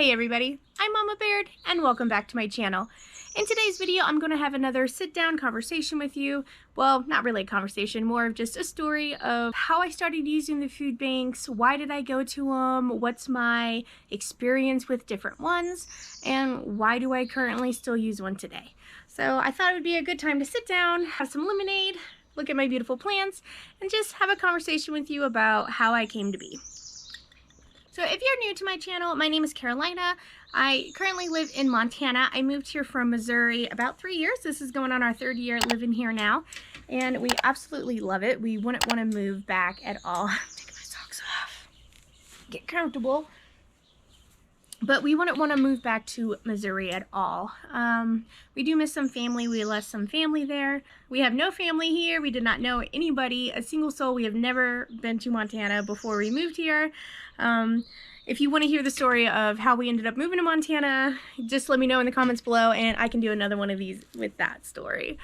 Hey everybody, I'm Mama Baird and welcome back to my channel. In today's video, I'm going to have another sit-down conversation with you. Well, not really a conversation, more of just a story of how I started using the food banks, why did I go to them, what's my experience with different ones, and why do I currently still use one today. So I thought it would be a good time to sit down, have some lemonade, look at my beautiful plants, and just have a conversation with you about how I came to be. So if you're new to my channel, my name is Carolina. I currently live in Montana. I moved here from Missouri about 3 years. This is going on our third year living here now, and we absolutely love it. We wouldn't want to move back at all. I'm taking my socks off. Get comfortable. But we wouldn't want to move back to Missouri at all. We do miss some family. We lost some family there. We have no family here. We did not know anybody, a single soul. We have never been to Montana before we moved here. If you want to hear the story of how we ended up moving to Montana, just let me know in the comments below and I can do another one of these with that story.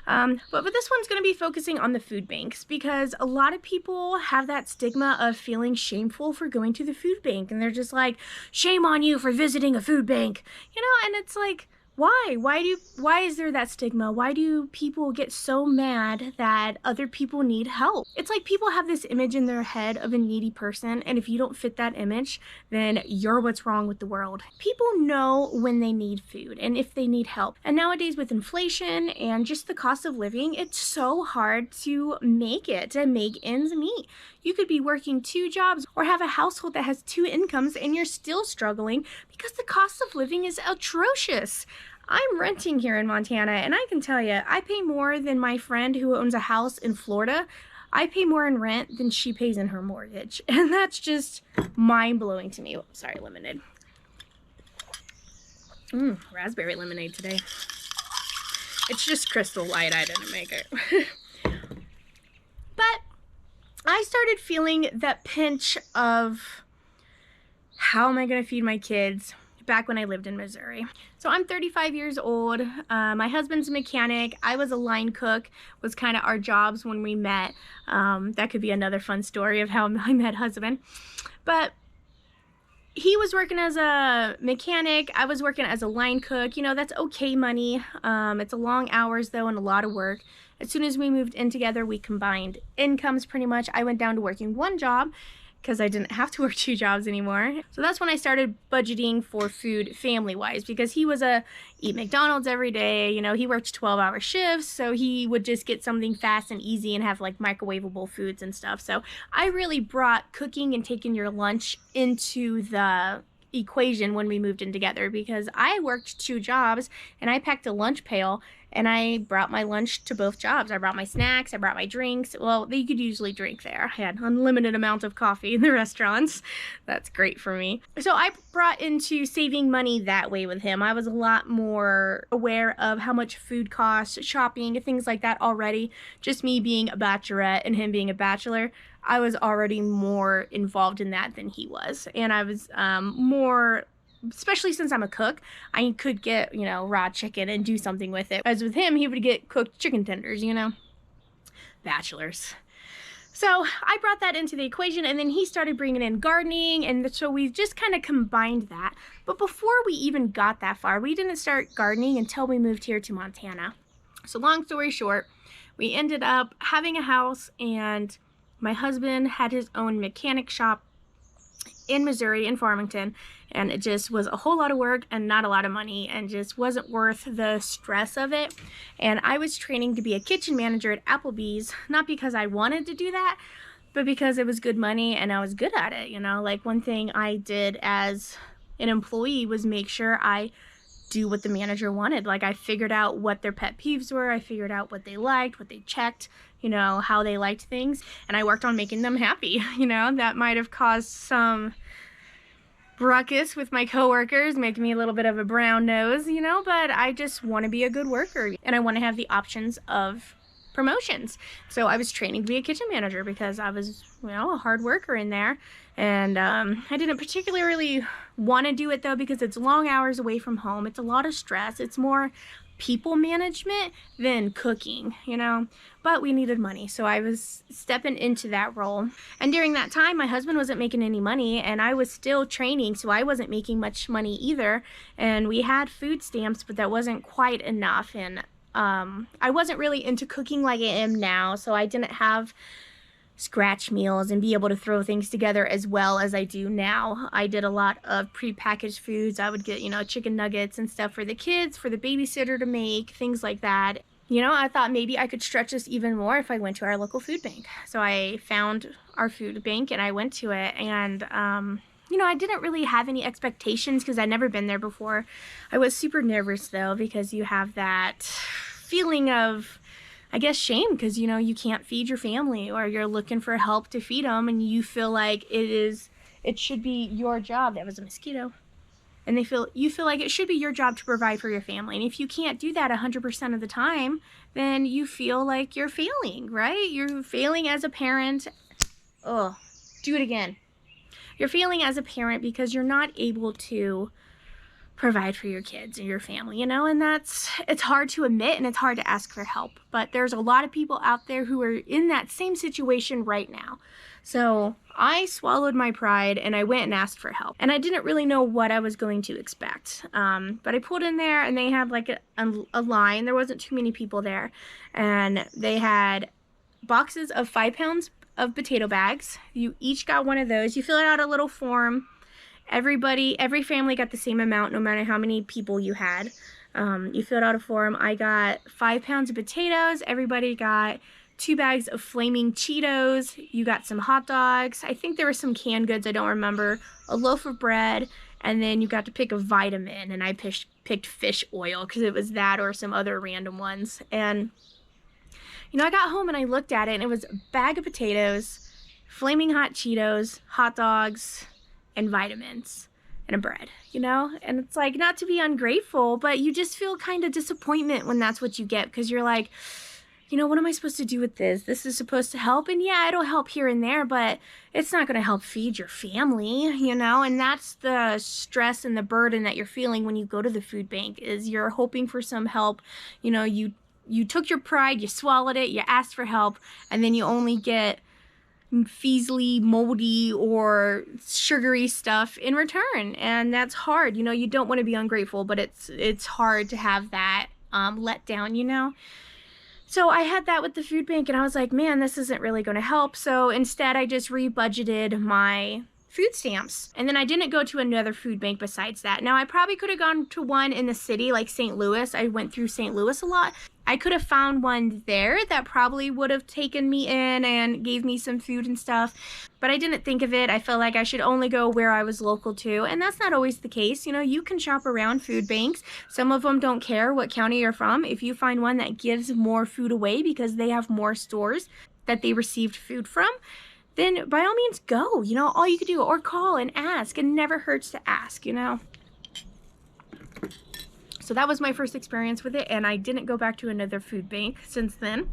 But this one's going to be focusing on the food banks because a lot of people have that stigma of feeling shameful for going to the food bank, and they're just like, shame on you for visiting a food bank, you know, and it's like, why is there that stigma? Why do people get so mad that other people need help? It's like people have this image in their head of a needy person, and if you don't fit that image, then you're what's wrong with the world. People know when they need food and if they need help. And nowadays with inflation and just the cost of living, it's so hard to make ends meet. You could be working 2 jobs or have a household that has 2 incomes and you're still struggling because the cost of living is atrocious. I'm renting here in Montana, and I can tell you, I pay more than my friend who owns a house in Florida. I pay more in rent than she pays in her mortgage, and that's just mind-blowing to me. Oh, sorry, lemonade. Raspberry lemonade today. It's just Crystal Light. I didn't make it. But I started feeling that pinch of how am I going to feed my kids back when I lived in Missouri. So I'm 35 years old. My husband's a mechanic. I was a line cook, was kind of our jobs when we met. That could be another fun story of how I met husband. But he was working as a mechanic. I was working as a line cook. You know, that's okay money. It's a long hours though and a lot of work. As soon as we moved in together, we combined incomes pretty much. I went down to working 1 job because I didn't have to work 2 jobs anymore. So that's when I started budgeting for food family-wise, because he was eat McDonald's every day. You know, he worked 12-hour shifts, so he would just get something fast and easy and have like microwavable foods and stuff. So I really brought cooking and taking your lunch into the equation when we moved in together, because I worked 2 jobs and I packed a lunch pail and I brought my lunch to both jobs. I brought my snacks, I brought my drinks. Well, you could usually drink there. I had unlimited amount of coffee in the restaurants. That's great for me. So I brought into saving money that way with him. I was a lot more aware of how much food costs, shopping, things like that already. Just me being a bachelorette and him being a bachelor, I was already more involved in that than he was. And I was more, especially since I'm a cook, I could get, you know, raw chicken and do something with it. As with him, he would get cooked chicken tenders, you know, bachelors. So I brought that into the equation, and then he started bringing in gardening, and so we just kind of combined that. But before we even got that far, we didn't start gardening until we moved here to Montana. So long story short, we ended up having a house, and my husband had his own mechanic shop in Missouri, in Farmington, and it just was a whole lot of work and not a lot of money and just wasn't worth the stress of it. And I was training to be a kitchen manager at Applebee's, not because I wanted to do that, but because it was good money and I was good at it. You know, like one thing I did as an employee was make sure I do what the manager wanted. Like I figured out what their pet peeves were, I figured out what they liked, what they checked, you know, how they liked things, and I worked on making them happy. You know, that might have caused some ruckus with my coworkers, making me a little bit of a brown nose, you know, but I just want to be a good worker and I want to have the options of promotions. So I was training to be a kitchen manager because I was, you know, a hard worker in there. And I didn't particularly want to do it though because it's long hours away from home. It's a lot of stress. It's more people management than cooking, you know, but we needed money. So I was stepping into that role. And during that time, my husband wasn't making any money and I was still training. So I wasn't making much money either. And we had food stamps, but that wasn't quite enough. And I wasn't really into cooking like I am now. So I didn't have scratch meals and be able to throw things together as well as I do now. I did a lot of prepackaged foods. I would get, you know, chicken nuggets and stuff for the kids, for the babysitter to make, things like that. You know, I thought maybe I could stretch this even more if I went to our local food bank. So I found our food bank and I went to it, and you know, I didn't really have any expectations because I'd never been there before. I was super nervous though, because you have that feeling of, I guess, shame, because, you know, you can't feed your family, or you're looking for help to feed them, and you feel like it should be your job. That was a mosquito. And you feel like it should be your job to provide for your family. And if you can't do that 100% of the time, then you feel like you're failing, right? You're failing as a parent. Oh, do it again. You're failing as a parent because you're not able to provide for your kids and your family, you know, and it's hard to admit and it's hard to ask for help, but there's a lot of people out there who are in that same situation right now. So I swallowed my pride and I went and asked for help, and I didn't really know what I was going to expect, but I pulled in there and they had like a line. There wasn't too many people there, and they had boxes of 5 pounds of potato bags. You each got one of those. You fill out a little form. Every family got the same amount, no matter how many people you had. You filled out a form. I got 5 pounds of potatoes. Everybody got 2 bags of flaming Cheetos. You got some hot dogs. I think there were some canned goods, I don't remember. A loaf of bread, and then you got to pick a vitamin, and I picked fish oil because it was that or some other random ones. And, you know, I got home and I looked at it, and it was a bag of potatoes, flaming hot Cheetos, hot dogs, and vitamins, and a bread, you know? And it's like, not to be ungrateful, but you just feel kind of disappointment when that's what you get, because you're like, you know, what am I supposed to do with this? This is supposed to help, and yeah, it'll help here and there, but it's not going to help feed your family, you know? And that's the stress and the burden that you're feeling when you go to the food bank, is you're hoping for some help. You know, you took your pride, you swallowed it, you asked for help, and then you only get feasly, moldy, or sugary stuff in return, and that's hard. You know, you don't want to be ungrateful, but it's hard to have that let down, you know. So I had that with the food bank, and I was like, man, this isn't really going to help. So instead, I just rebudgeted my food stamps, and then I didn't go to another food bank besides that. Now, I probably could have gone to one in the city, like St. Louis. I went through St. Louis a lot. I could have found one there that probably would have taken me in and gave me some food and stuff, but I didn't think of it. I felt like I should only go where I was local to, and that's not always the case. You know, you can shop around food banks. Some of them don't care what county you're from. If you find one that gives more food away because they have more stores that they received food from, then by all means go. You know, all you could do, or call and ask. It never hurts to ask, you know. So that was my first experience with it, and I didn't go back to another food bank since then.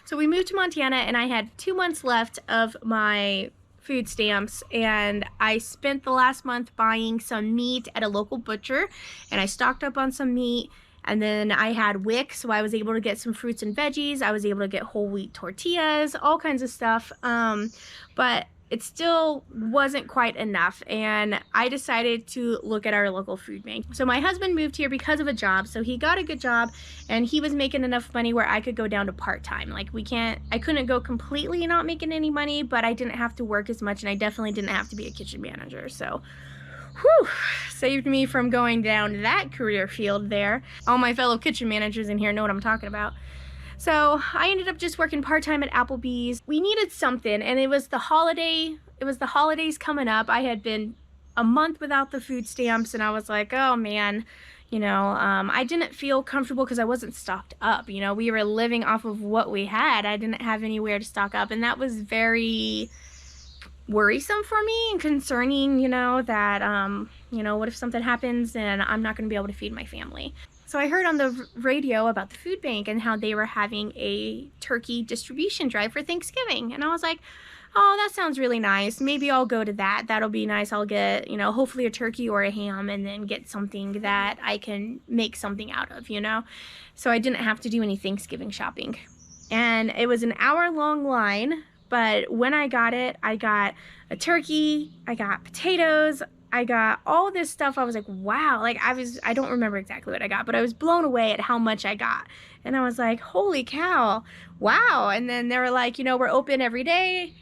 So we moved to Montana, and I had 2 months left of my food stamps, and I spent the last month buying some meat at a local butcher, and I stocked up on some meat. And then I had WIC, so I was able to get some fruits and veggies. I was able to get whole wheat tortillas, all kinds of stuff. But it still wasn't quite enough, and I decided to look at our local food bank. So my husband moved here because of a job, so he got a good job, and he was making enough money where I could go down to part-time. Like, I couldn't go completely not making any money, but I didn't have to work as much, and I definitely didn't have to be a kitchen manager. So whew, saved me from going down that career field there. All my fellow kitchen managers in here know what I'm talking about. So I ended up just working part-time at Applebee's. We needed something, and it was the holidays coming up. I had been a month without the food stamps, and I was like, oh man, you know, I didn't feel comfortable because I wasn't stocked up. You know, we were living off of what we had. I didn't have anywhere to stock up, and that was very worrisome for me and concerning, you know, that, you know, what if something happens and I'm not going to be able to feed my family? So I heard on the radio about the food bank and how they were having a turkey distribution drive for Thanksgiving. And I was like, Oh, that sounds really nice. Maybe I'll go to that. That'll be nice. I'll get, you know, hopefully a turkey or a ham and then get something that I can make something out of, you know? So I didn't have to do any Thanksgiving shopping. And it was an hour-long line, but when I got it, I got a turkey, I got potatoes, I got all this stuff. I was like, wow, like I don't remember exactly what I got, but I was blown away at how much I got. And I was like, holy cow, wow. And then they were like, you know, we're open every day,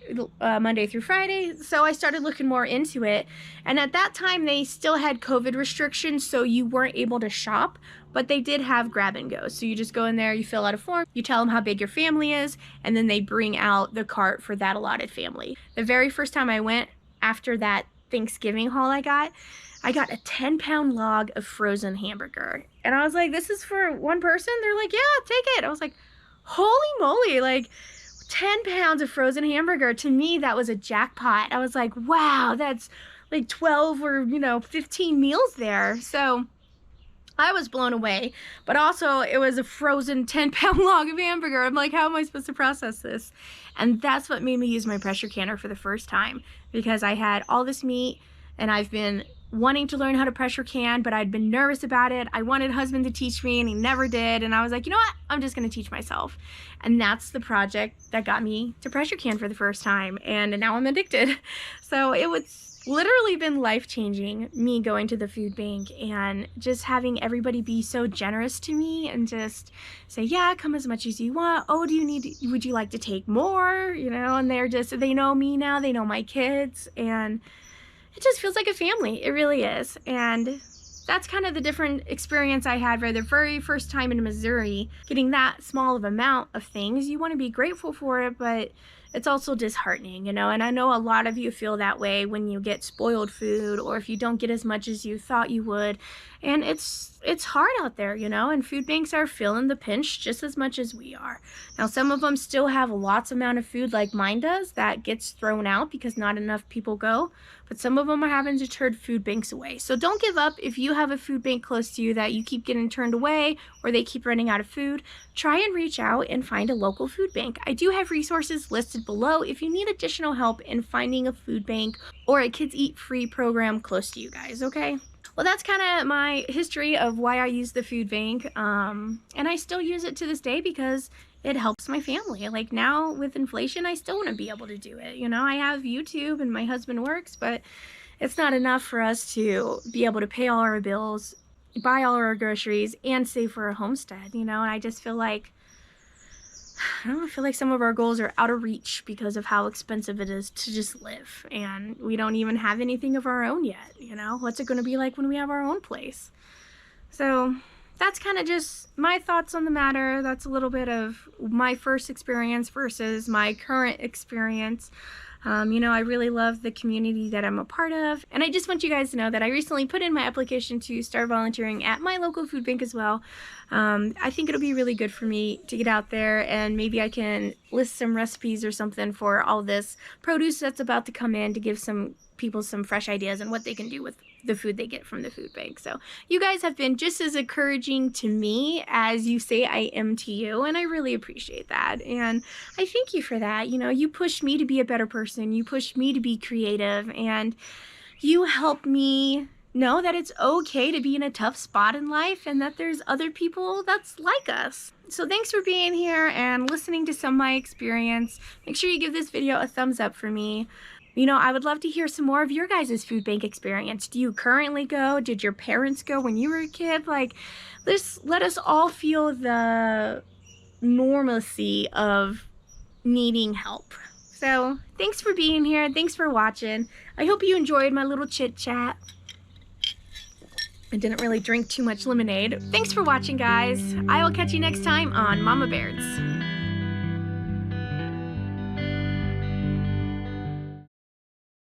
Monday through Friday. So I started looking more into it. And at that time, they still had COVID restrictions, so you weren't able to shop, but they did have grab and go. So you just go in there, you fill out a form, you tell them how big your family is, and then they bring out the cart for that allotted family. The very first time I went after that Thanksgiving haul I got a 10-pound log of frozen hamburger. And I was like, this is for one person? They're like, yeah, take it. I was like, holy moly, like 10 pounds of frozen hamburger. To me, that was a jackpot. I was like, wow, that's like 12 or, you know, 15 meals there. So I was blown away, but also it was a frozen 10-pound log of hamburger. I'm like, how am I supposed to process this? And that's what made me use my pressure canner for the first time, because I had all this meat and I've been wanting to learn how to pressure can, but I'd been nervous about it. I wanted husband to teach me and he never did. And I was like, you know what? I'm just gonna teach myself. And that's the project that got me to pressure can for the first time. And now I'm addicted. So it was literally been life-changing, me going to the food bank and just having everybody be so generous to me and just say, yeah, come as much as you want. Oh, would you like to take more? You know, and they know me now, they know my kids, and it just feels like a family. It really is. And that's kind of the different experience I had for the very first time in Missouri. Getting that small of amount of things, you want to be grateful for it, but it's also disheartening, you know, and I know a lot of you feel that way when you get spoiled food or if you don't get as much as you thought you would. And it's hard out there, you know, and food banks are feeling the pinch just as much as we are. Now, some of them still have lots amount of food like mine does that gets thrown out because not enough people go, but some of them are having to turn food banks away. So don't give up if you have a food bank close to you that you keep getting turned away or they keep running out of food. Try and reach out and find a local food bank. I do have resources listed below if you need additional help in finding a food bank or a Kids Eat Free program close to you guys, okay? Well, that's kind of my history of why I use the food bank, and I still use it to this day because it helps my family. Like now with inflation, I still want to be able to do it. You know, I have YouTube and my husband works, but it's not enough for us to be able to pay all our bills, buy all our groceries, and save for a homestead, you know, and I just feel like, I feel like some of our goals are out of reach because of how expensive it is to just live. And we don't even have anything of our own yet, you know? What's it going to be like when we have our own place? So that's kind of just my thoughts on the matter. That's a little bit of my first experience versus my current experience. You know, I really love the community that I'm a part of. And I just want you guys to know that I recently put in my application to start volunteering at my local food bank as well. I think it'll be really good for me to get out there and maybe I can list some recipes or something for all this produce that's about to come in to give some people some fresh ideas on what they can do with the food they get from the food bank. So you guys have been just as encouraging to me as you say I am to you, and I really appreciate that. And I thank you for that. You know, you push me to be a better person. You push me to be creative, and you help me know that it's okay to be in a tough spot in life and that there's other people that's like us. So thanks for being here and listening to some of my experience. Make sure you give this video a thumbs up for me. You know, I would love to hear some more of your guys' food bank experience. Do you currently go? Did your parents go when you were a kid? Like, let us all feel the normalcy of needing help. So, thanks for being here. Thanks for watching. I hope you enjoyed my little chit chat. I didn't really drink too much lemonade. Thanks for watching, guys. I will catch you next time on Mama Beards.